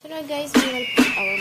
So now guys, we will put our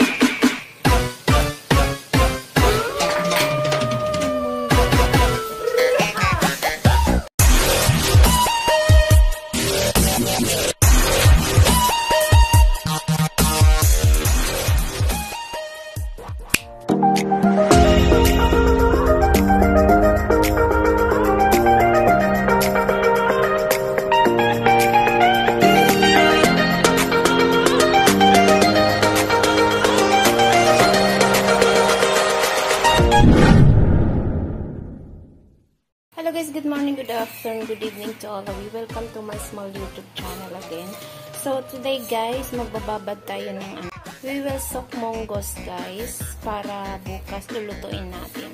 Hello guys, good morning, good afternoon, good evening to all of you. Welcome to my small YouTube channel again. So today guys, magbababad tayo ng we will soak monggos guys para bukas lulutuin natin.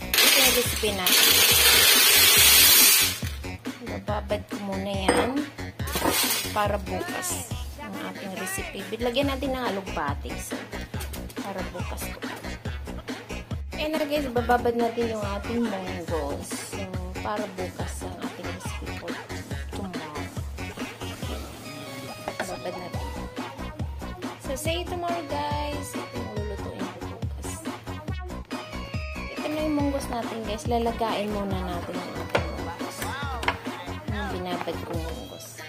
Ito yung recipe natin. Bababad ko muna yan para bukas ang ating recipe. Lagyan natin ng alugbati. So, para bukas ko. Ayan na guys, bababad natin yung ating monggos. So, para bukas ang ating recipe for tomorrow. Babad natin. So, see you tomorrow guys. Ito yung lulutuin ko bukas. Ito na yung monggos natin guys. Lalagain muna natin ang ating monggos. Yung binabad kong monggos.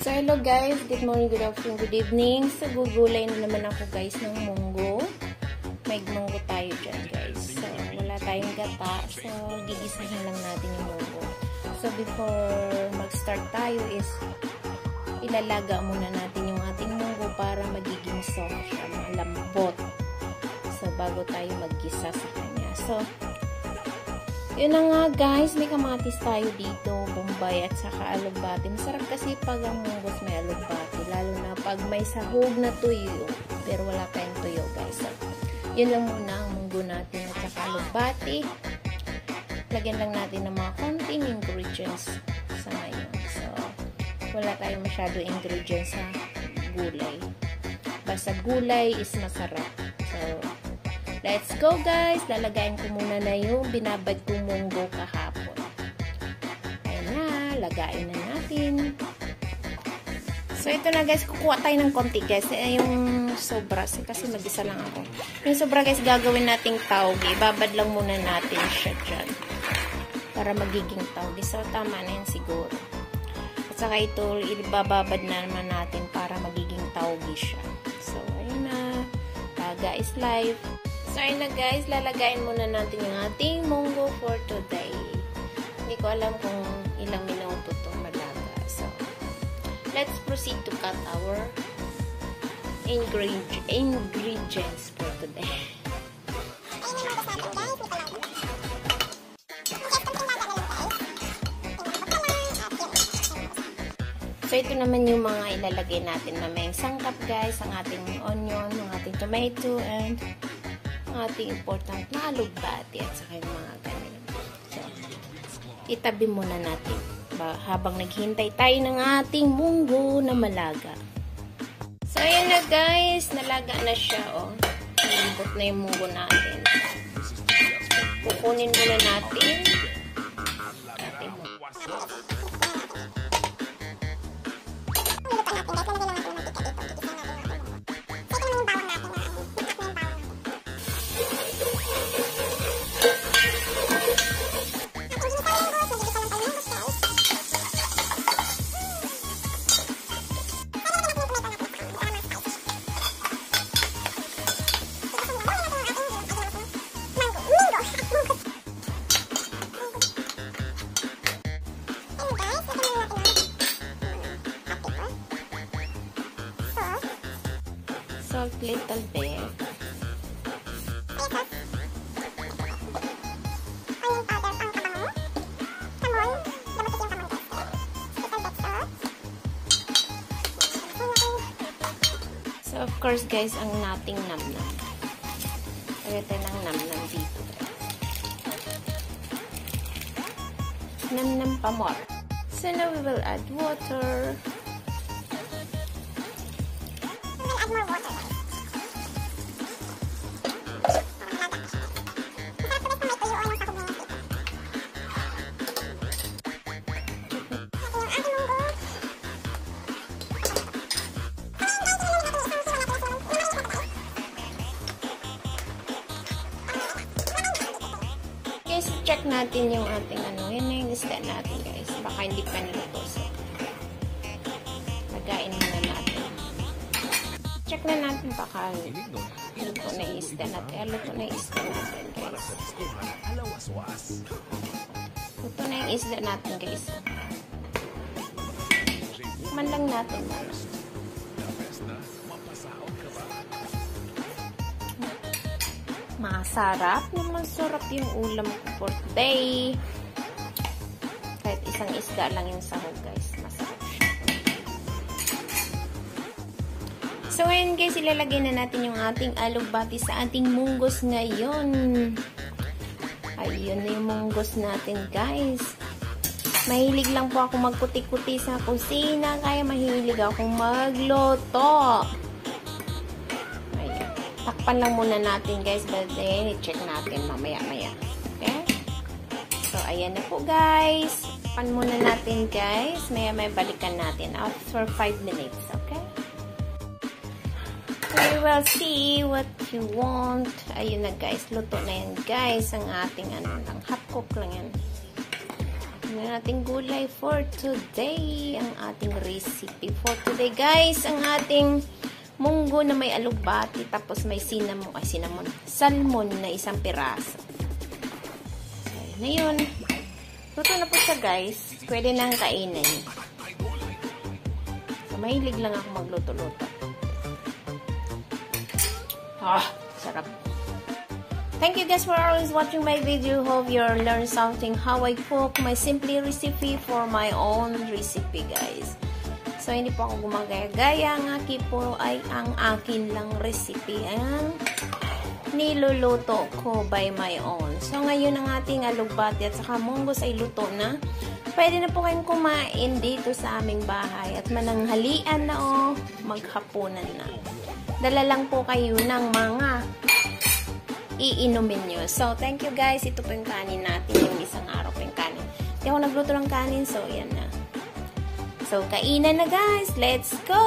So, hello guys. Good morning, good afternoon, good evening. So, gugulay na naman ako guys ng munggo. May munggo tayo dyan guys. So, wala tayong gata. So, gigisahin lang natin yung munggo. So, before mag-start tayo is ilalaga muna natin yung ating munggo para magiging soft siya, malambot. So, bago tayo mag-gisa sa kanya. So, yun na nga guys, may kamatis tayo dito, bombay at saka alugbati. Masarap kasi pag ang munggos may alugbati, lalo na pag may sahog na tuyo, pero wala tayong tuyo guys. So, yun lang muna ang munggo natin at saka alugbati. Lagyan lang natin ng mga konting ingredients sa ngayon. So, wala tayong masyado ingredients sa gulay. Basta gulay is masarap. So, let's go guys! Lalagayin ko muna na yung binabad kong munggo kahapon. Ayan na, lagayin na natin. So, ito na guys, kukuha tayo ng konti guys. Yung sobra, kasi mag-isa lang ako. Yung sobra guys, gagawin nating tauge. Babad lang muna natin siya dyan. Para magiging tauge. So, tama na yan siguro. At saka ito, ibababad na naman natin para magiging tauge siya. So, ayun na. Laga is life. So, ayun na guys, lalagayin muna natin yung ating munggo for today. Hindi ko alam kung ilang minuto ito malaga. So, let's proceed to cut our ingredients for today. So, ito naman yung mga ilalagay natin na may sangkap guys, ang ating onion, ang ating tomato, and ating important na alugbati at saka yung mga ganyan. So, itabi muna natin habang naghihintay tayo ng ating munggo na malaga. So, ayan na guys. Nalaga na siya, oh. Nalambot na yung munggo natin. Kukunin muna natin. Salt little bit. So of course guys, ang nating namnam. Lagyan tayo ng namnam dito. Namnam pa more. So now we will add water. More water. check natin yung ating yun na yung isda natin guys. Baka hindi pa niluto. So, lagain muna natin. Check na natin baka luto na yung isda natin. Luto na yung isda natin guys. Luto na yung isda natin guys. Man lang natin muna. Masarap naman, sarap yung ulam ko for today. Kahit isang isda lang yung sahog guys, masarap siya. So ayun guys, ilalagay na natin yung ating alugbati sa ating munggos ngayon. Ayun na yung munggos natin guys. Mahilig lang po ako magkuti-kuti sa kusina, kaya mahilig akong magluto. Takpan lang muna natin guys, but then i-check natin mamaya-maya. Okay? So, ayan na po guys. Takpan muna natin guys. Maya-maya balikan natin after 5 minutes. Okay? We will see what you want. Ayun na guys. Luto na yan guys. Ang ating half cook lang yan. Ang ating gulay for today. Ang ating recipe for today guys. Ang ating munggo na may alugbati, tapos may salmon na isang piraso. So, na yun. Luto na po siya guys. Pwede nang kainin. So, mahilig lang ako magluto-luto. Sarap. Thank you guys for always watching my video. Hope you learned something how I cook my simply recipe for my own recipe guys. So, hindi po ako gumagaya-gaya. Ang akin po ay ang akin lang recipe. Ang niluluto ko by my own. So, ngayon ang ating alugbati at saka munggos ay luto na. Pwede na po kayong kumain dito sa aming bahay. At mananghalian na maghapunan na. Dala lang po kayo ng mga iinumin nyo. So, thank you guys. Ito po yung kanin natin. Yung isang araw po yung kanin. Hindi ako nagluto ng kanin. So, yan na. So, kainan na guys. Let's go!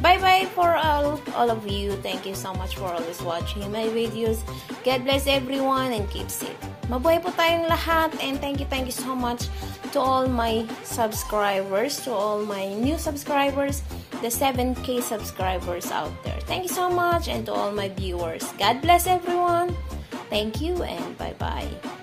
Bye-bye for all of you. Thank you so much for always watching my videos. God bless everyone and keep safe. Mabuhay po tayong lahat. And thank you so much to all my subscribers, to all my new subscribers, the 7K subscribers out there. Thank you so much, and to all my viewers. God bless everyone. Thank you and bye-bye.